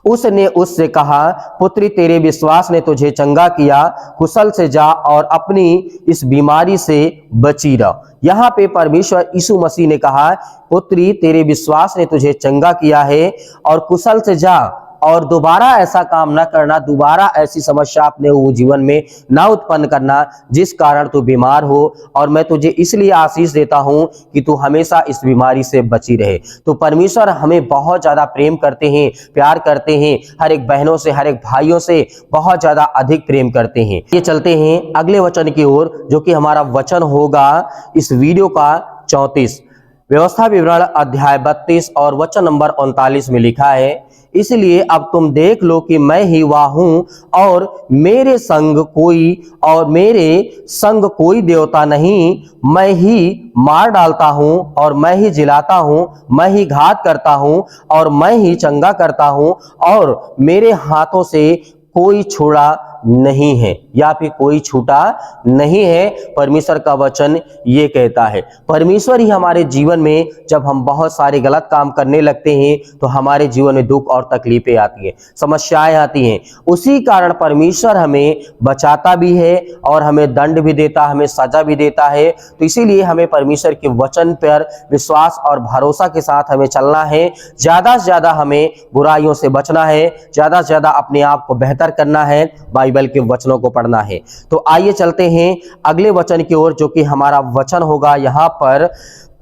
उसने उससे कहा, पुत्री तेरे विश्वास ने तुझे चंगा किया, कुशल से जा और अपनी इस बीमारी से बची रह। यहाँ पे परमेश्वर यीशु मसीह ने कहा, पुत्री तेरे विश्वास ने तुझे चंगा किया है और कुशल से जा और दोबारा ऐसा काम ना करना, दोबारा ऐसी समस्या अपने जीवन में ना उत्पन्न करना जिस कारण तू बीमार हो। और मैं तुझे इसलिए आशीष देता हूं कि तू हमेशा इस बीमारी से बची रहे। तो परमेश्वर हमें बहुत ज्यादा प्रेम करते हैं, प्यार करते हैं, हर एक बहनों से, हर एक भाइयों से बहुत ज्यादा अधिक प्रेम करते हैं। ये चलते हैं अगले वचन की ओर, जो कि हमारा वचन होगा इस वीडियो का 34। व्यवस्था विवरण अध्याय 32 और वचन नंबर 39 में लिखा है, इसलिए अब तुम देख लो कि मैं ही वह हूं और मेरे संग कोई देवता नहीं। मैं ही मार डालता हूं और मैं ही जिलाता हूं, मैं ही घात करता हूं और मैं ही चंगा करता हूं, और मेरे हाथों से कोई छुड़ा नहीं है या फिर कोई छूटा नहीं है। परमेश्वर का वचन ये कहता है। परमेश्वर ही हमारे जीवन में जब हम बहुत सारे गलत काम करने लगते हैं तो हमारे जीवन में दुख और तकलीफें आती हैं, समस्याएं आती हैं। उसी कारण परमेश्वर हमें बचाता भी है और हमें दंड भी देता, हमें सजा भी देता है। तो इसीलिए हमें परमेश्वर के वचन पर विश्वास और भरोसा के साथ हमें चलना है। ज्यादा से ज्यादा हमें बुराइयों से बचना है, ज्यादा से ज्यादा अपने आप को बेहतर करना है, बाइबल के वचनों को पढ़ना है। तो आइए चलते हैं अगले वचन की ओर, जो कि हमारा वचन होगा यहाँ पर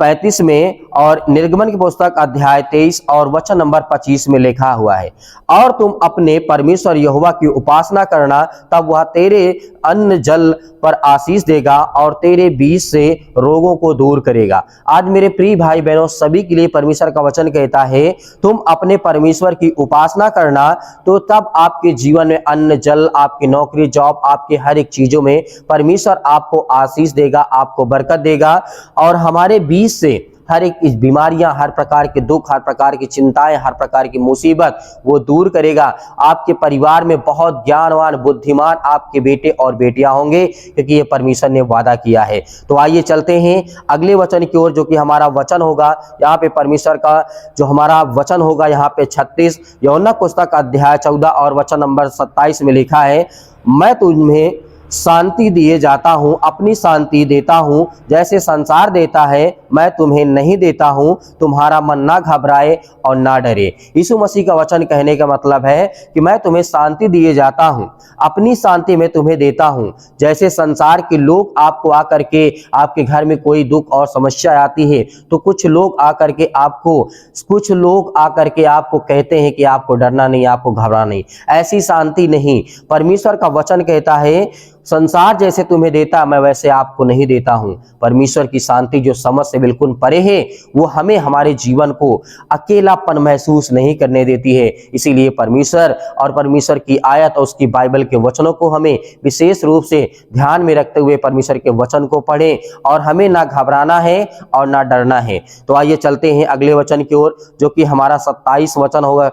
35 में, और निर्गमन की पुस्तक अध्याय 23 और वचन नंबर 25 में लिखा हुआ है, और तुम अपने परमेश्वर यहोवा की उपासना करना, तब वह तेरे अन्न जल पर आशीष देगा और तेरे बीच से रोगों को दूर करेगा। आज मेरे प्रिय भाई बहनों सभी के लिए परमेश्वर का वचन कहता है, तुम अपने परमेश्वर की उपासना करना, तो तब आपके जीवन में अन्न जल, आपकी नौकरी जॉब, आपके हर एक चीजों में परमेश्वर आपको आशीष देगा, आपको बरकत देगा, और हमारे बीच से हर एक इस बीमारियां, हर प्रकार के दुख, हर प्रकार की चिंताएं, हर प्रकार की मुसीबत वो दूर करेगा। आपके परिवार में बहुत ज्ञानवान, बुद्धिमान आपके बेटे और बेटियां होंगे, क्योंकि ये परमेश्वर ने वादा किया है। तो आइए चलते हैं अगले वचन की ओर, जो कि हमारा वचन होगा यहाँ पे परमेश्वर का जो हमारा वचन होगा यहाँ पे 36 यूहन्ना पुस्तक अध्याय 14 और वचन नंबर 27 में लिखा है, मैं तुम्हें शांति दिए जाता हूं, अपनी शांति देता हूं, जैसे संसार देता है मैं तुम्हें नहीं देता हूं। तुम्हारा मन ना घबराए और ना डरे। यीशु मसीह का वचन कहने का मतलब है कि मैं तुम्हें शांति दिए जाता हूं, अपनी शांति मैं तुम्हें देता हूं। जैसे संसार के लोग आपको आकर के, आपके घर में कोई दुख और समस्या आती है तो कुछ लोग आकर के आपको कहते हैं कि आपको डरना नहीं, आपको घबराना नहीं। ऐसी शांति नहीं। परमेश्वर का वचन कहता है, संसार जैसे तुम्हें देता मैं वैसे आपको नहीं देता हूं। परमेश्वर की शांति जो समझ से बिल्कुल परे है, वो हमें हमारे जीवन को अकेलापन महसूस नहीं करने देती है। इसीलिए परमेश्वर और परमेश्वर की आयत और उसकी बाइबल के वचनों को हमें विशेष रूप से ध्यान में रखते हुए परमेश्वर के वचन को पढ़ें, और हमें ना घबराना है और ना डरना है। तो आइए चलते हैं अगले वचन की ओर, जो कि हमारा 37 वचन होगा,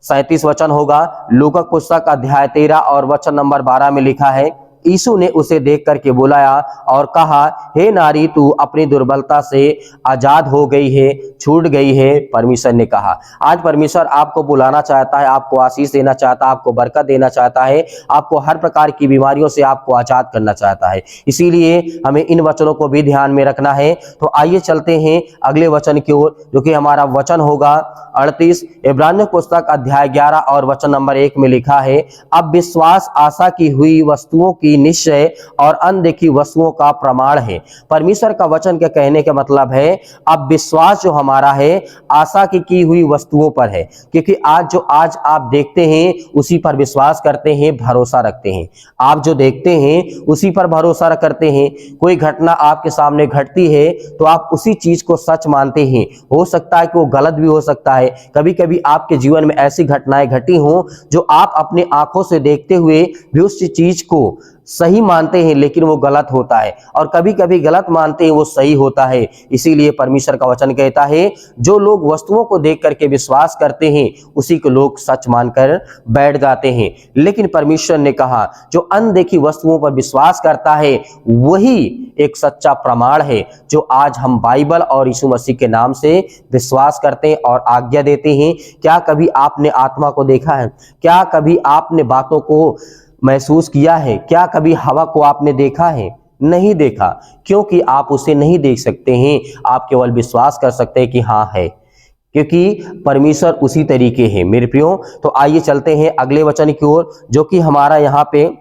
37 वचन होगा। लूका पुस्तक अध्याय 13 और वचन नंबर 12 में लिखा है, यीशु ने उसे देख करके बुलाया और कहा, हे नारी, तू अपनी दुर्बलता से आजाद हो गई है, छूट गई है। परमेश्वर ने कहा। आज परमेश्वर आपको बुलाना चाहता है, आपको आशीष देना चाहता है, आपको बरकत देना चाहता है, आपको हर प्रकार की बीमारियों से आपको आजाद करना चाहता है। इसीलिए हमें इन वचनों को भी ध्यान में रखना है। तो आइए चलते हैं अगले वचन की ओर, जो कि हमारा वचन होगा 38 इब्रानियों पुस्तक अध्याय 11 और वचन नंबर 1 में लिखा है, अब विश्वास आशा की हुई वस्तुओं की निश्चय और अनदेखी वस्तुओं का प्रमाण है। परमेश्वर का वचन के कहने का मतलब है, अब विश्वास जो हमारा है आशा की हुई वस्तुओं पर है, क्योंकि आज आप देखते हैं उसी पर विश्वास करते हैं, भरोसा रखते हैं। आप जो देखते हैं उसी पर भरोसा करते हैं। कोई घटना आपके सामने घटती है तो आप उसी चीज को सच मानते हैं। हो सकता है कि वो गलत भी हो सकता है। कभी कभी आपके जीवन में ऐसी घटनाएं घटी हों जो आप अपने आंखों से देखते हुए भी उस चीज को सही मानते हैं लेकिन वो गलत होता है, और कभी कभी गलत मानते हैं वो सही होता है। इसीलिए परमेश्वर का वचन कहता है जो लोग वस्तुओं को देख करके विश्वास करते हैं उसी को लोग सच मानकर बैठ जाते हैं, लेकिन परमेश्वर ने कहा जो अनदेखी वस्तुओं पर विश्वास करता है वही एक सच्चा प्रमाण है, जो आज हम बाइबल और यीशु मसीह के नाम से विश्वास करते हैं और आज्ञा देते हैं। क्या कभी आपने आत्मा को देखा है? क्या कभी आपने बातों को महसूस किया है? क्या कभी हवा को आपने देखा है? नहीं देखा, क्योंकि आप उसे नहीं देख सकते हैं, आप केवल विश्वास कर सकते हैं कि हाँ है, क्योंकि परमेश्वर उसी तरीके है मेरे प्रियो। तो आइए चलते हैं अगले वचन की ओर, जो कि हमारा यहाँ पे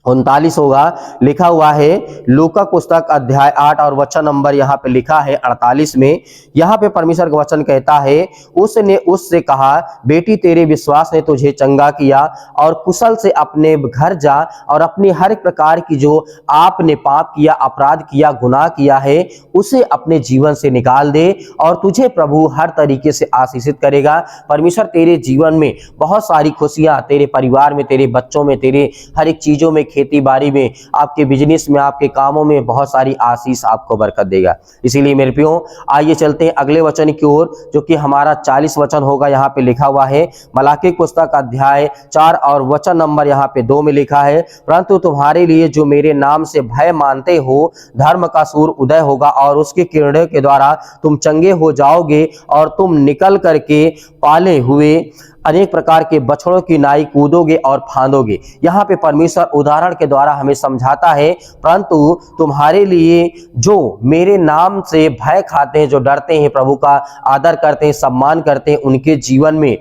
39 होगा। लिखा हुआ है लूका पुस्तक अध्याय 8 और वचन नंबर यहाँ पे लिखा है 48 में। यहाँ पे परमेश्वर का वचन कहता है उसने उससे कहा बेटी तेरे विश्वास ने तुझे चंगा किया, और कुशल से अपने घर जा और अपनी हर एक प्रकार की जो आपने पाप किया, अपराध किया, गुनाह किया है उसे अपने जीवन से निकाल दे, और तुझे प्रभु हर तरीके से आशीषित करेगा। परमेश्वर तेरे जीवन में बहुत सारी खुशियां, तेरे परिवार में, तेरे बच्चों में, तेरे हर एक चीजों में, खेती बाड़ी में, आपके बिजनेस में, आपके कामों में बहुत सारी आशीष आपको बरकत देगा। इसीलिए मेरे प्रियो आइए चलते हैं अगले वचन की ओर, जो कि हमारा 40 वचन होगा। यहाँ पे लिखा हुआ है मलाकी पुस्तक अध्याय 4 और वचन नंबर यहाँ पे 2 में लिखा है परंतु तुम्हारे लिए जो मेरे नाम से भय मानते हो धर्म का सूर्य उदय होगा, और उसकी किरणों के द्वारा तुम चंगे हो जाओगे, और तुम निकल करके पाले हुए अनेक प्रकार के बछड़ों की नाई कूदोगे और फांदोगे। यहाँ पे परमेश्वर उदाहरण के द्वारा हमें समझाता है परंतु तुम्हारे लिए जो मेरे नाम से भय खाते हैं, जो डरते हैं, प्रभु का आदर करते हैं, सम्मान करते हैं, उनके जीवन में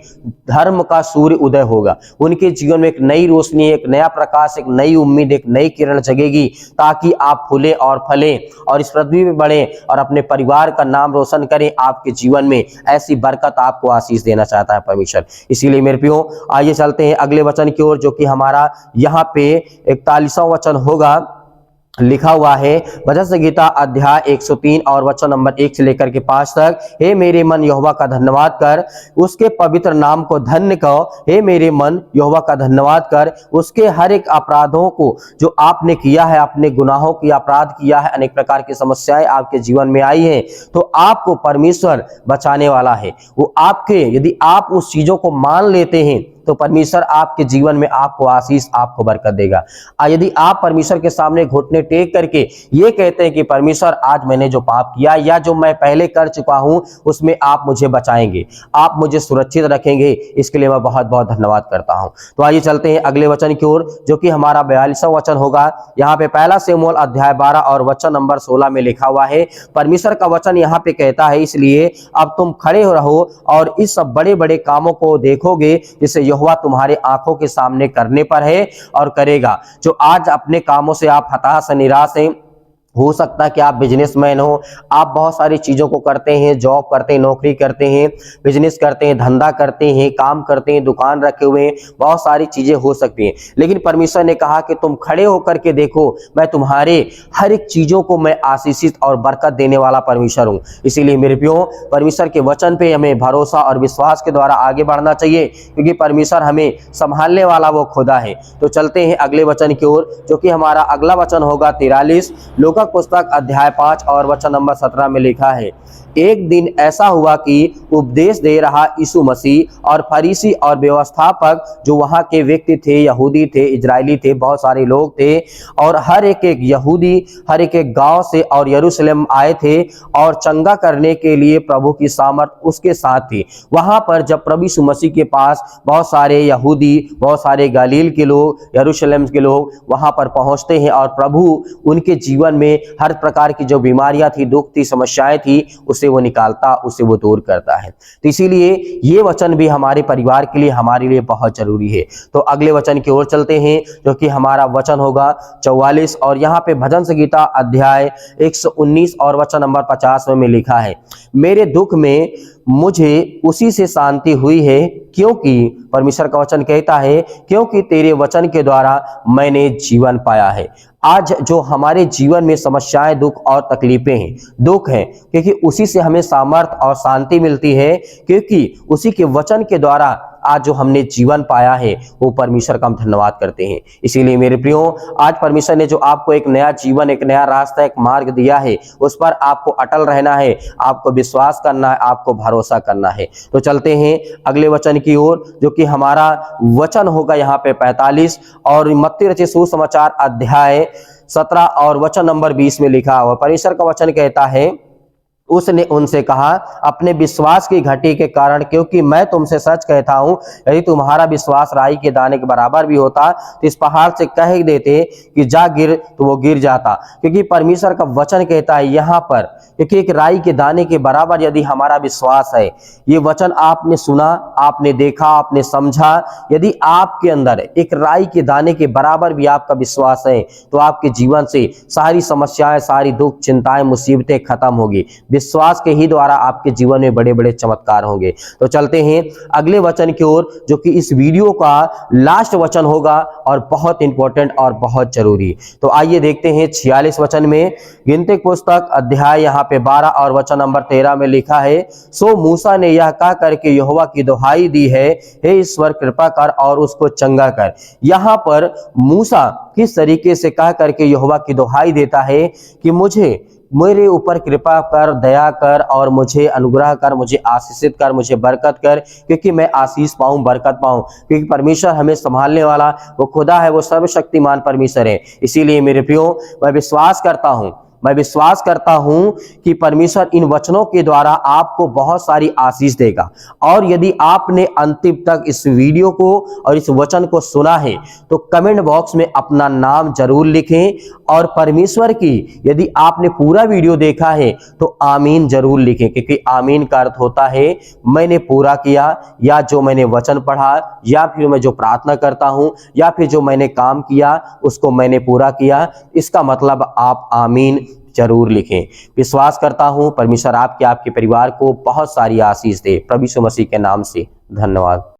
धर्म का सूर्य उदय होगा। उनके जीवन में एक नई रोशनी, एक नया प्रकाश, एक नई उम्मीद, एक नई किरण जगेगी, ताकि आप फूले और फले और इस पृथ्वी में बढ़े और अपने परिवार का नाम रोशन करें। आपके जीवन में ऐसी बरकत आपको आशीष देना चाहता है परमेश्वर। इसीलिए मेरे प्रियो आइए चलते हैं अगले वचन की ओर, जो कि हमारा यहाँ पे 41वां वचन होगा। लिखा हुआ है भजन संगीता अध्याय 103 और वचन नंबर 1 से लेकर के 5 तक। हे मेरे मन यहोवा का धन्यवाद कर, उसके पवित्र नाम को धन्य कहो। हे मेरे मन यहोवा का धन्यवाद कर, उसके हर एक अपराधों को जो आपने किया है, अपने गुनाहों की अपराध किया है, अनेक प्रकार की समस्याएं आपके जीवन में आई हैं, तो आपको परमेश्वर बचाने वाला है। वो आपके, यदि आप उस चीजों को मान लेते हैं तो परमेश्वर आपके जीवन में आपको आशीष, आपको बरकत देगा। यदि आप परमेश्वर के सामने घुटने टेक करके ये कहते हैं कि परमेश्वर आज मैंने जो पाप किया या जो मैं पहले कर चुका हूं उसमें आप मुझे बचाएंगे, आप मुझे सुरक्षित रखेंगे, इसके लिए मैं बहुत बहुत धन्यवाद करता हूं। तो आइए चलते हैं अगले वचन की ओर, जो कि हमारा 42वां वचन होगा। यहाँ पे पहला शमूएल अध्याय 12 और वचन नंबर 16 में लिखा हुआ है। परमेश्वर का वचन यहाँ पे कहता है इसलिए अब तुम खड़े रहो और इस सब बड़े बड़े कामों को देखोगे जिसे यहोवा तुम्हारे आंखों के सामने करने पर है और करेगा। जो आज अपने कामों से आप हताश, निराश हैं, हो सकता है कि आप बिजनेसमैन हो, आप बहुत सारी चीजों को करते हैं, जॉब करते हैं, नौकरी करते हैं, बिजनेस करते हैं, धंधा करते हैं, काम करते हैं, दुकान रखे हुए हैं, बहुत सारी चीजें हो सकती हैं, लेकिन परमेश्वर ने कहा कि तुम खड़े होकर के देखो, मैं तुम्हारे हर एक चीजों को मैं आशीषित और बरकत देने वाला परमेश्वर हूं। इसीलिए मेरे प्रियो परमेश्वर के वचन पे हमें भरोसा और विश्वास के द्वारा आगे बढ़ना चाहिए, क्योंकि परमेश्वर हमें संभालने वाला वो खुदा है। तो चलते हैं अगले वचन की ओर, जो कि हमारा अगला वचन होगा 43 लूका पुस्तक अध्याय 5 और वचन नंबर 17 में लिखा है। एक दिन ऐसा हुआ कि उपदेश दे रहा यीशु मसीह और फरीसी और व्यवस्थापक जो वहां के व्यक्ति थे, यहूदी थे, इजरायली थे, बहुत सारे लोग थे, और हर एक यहूदी हर एक गांव से और यरूशलेम आए थे और चंगा करने के लिए प्रभु की सामर्थ उसके साथ थी। वहां पर जब प्रभु यीशु मसीह के पास बहुत सारे यहूदी, बहुत सारे गलील के लोग, यरूशलेम के लोग वहां पर पहुंचते हैं और प्रभु उनके जीवन में हर प्रकार की जो बीमारियां थी, दुख थी, समस्याएं थी, उसे वो निकालता, उसे वो दूर करता है। तो इसीलिए ये वचन भी हमारे परिवार के लिए, हमारे लिए बहुत जरूरी है। तो अगले वचन की ओर चलते हैं, जो कि हमारा वचन होगा 44 और यहाँ पे भजन संगीता अध्याय 119 और वचन नंबर 50 में लिखा है। मेरे दुख में मुझे उसी से शांति हुई है, क्योंकि परमेश्वर का वचन कहता है क्योंकि तेरे वचन के द्वारा मैंने जीवन पाया है। आज जो हमारे जीवन में समस्याएं, दुख और तकलीफें हैं, दुख है क्योंकि उसी से हमें सामर्थ और शांति मिलती है, क्योंकि उसी के वचन के द्वारा आज जो हमने जीवन पाया है वो परमेश्वर का हम धन्यवाद करते हैं। इसीलिए मेरे प्रियो, आज परमेश्वर ने जो आपको एक नया जीवन, एक नया रास्ता, एक मार्ग दिया है, उस पर आपको अटल रहना है, आपको विश्वास करना है, आपको भरोसा करना है। तो चलते हैं अगले वचन की ओर, जो कि हमारा वचन होगा यहाँ पे 45 और मत्ती रचित सुसमाचार अध्याय 17 और वचन नंबर 20 में लिखा हुआ। परमेश्वर का वचन कहता है, उसने उनसे कहा, अपने विश्वास की घटी के कारण, क्योंकि मैं तुमसे सच कहता हूं, यदि तुम्हारा विश्वास राई के दाने के बराबर भी होता तो इस पहाड़ से कह देते कि जा गिर, तो वो गिर जाता। क्योंकि परमेश्वर का वचन कहता है यहाँ पर, क्योंकि एक राई के दाने के बराबर यदि हमारा विश्वास है, ये वचन आपने सुना, आपने देखा, आपने समझा, यदि आपके अंदर एक राई के दाने के बराबर भी आपका विश्वास है, तो आपके जीवन से सारी समस्याएं, सारी दुख, चिंताएं, मुसीबतें खत्म होगी। विश्वास के ही द्वारा आपके जीवन में बड़े बड़े चमत्कार होंगे। तो चलते हैं अगले वचन की ओर, जो कि इस वीडियो का लास्ट वचन होगा और बहुत इंपॉर्टेंट और बहुत जरूरी। तो आइए देखते हैं 46 वचन में। गिनती पुस्तक अध्याय यहाँ पे 12 और वचन नंबर 13 में लिखा है, सो मूसा ने यह कह करके यहोवा की दुहाई दी है, हे ईश्वर कृपा कर और उसको चंगा कर। यहाँ पर मूसा किस तरीके से कह करके यहोवा की दुहाई देता है कि मेरे ऊपर कृपा कर, दया कर और मुझे अनुग्रह कर, मुझे आशीषित कर, मुझे बरकत कर, क्योंकि मैं आशीष पाऊं, बरकत पाऊं। क्योंकि परमेश्वर हमें संभालने वाला वो खुदा है, वो सर्वशक्तिमान परमेश्वर है। इसीलिए मेरे प्रियो, मैं विश्वास करता हूं कि परमेश्वर इन वचनों के द्वारा आपको बहुत सारी आशीष देगा। और यदि आपने अंतिम तक इस वीडियो को और इस वचन को सुना है, तो कमेंट बॉक्स में अपना नाम जरूर लिखें, और परमेश्वर की, यदि आपने पूरा वीडियो देखा है तो आमीन जरूर लिखें। क्योंकि आमीन का अर्थ होता है मैंने पूरा किया, या जो मैंने वचन पढ़ा, या फिर मैं जो प्रार्थना करता हूं, या फिर जो मैंने काम किया उसको मैंने पूरा किया, इसका मतलब आप आमीन जरूर लिखें। विश्वास करता हूं परमेश्वर आपके परिवार को बहुत सारी आशीष दे। प्रभु यीशु मसीह के नाम से धन्यवाद।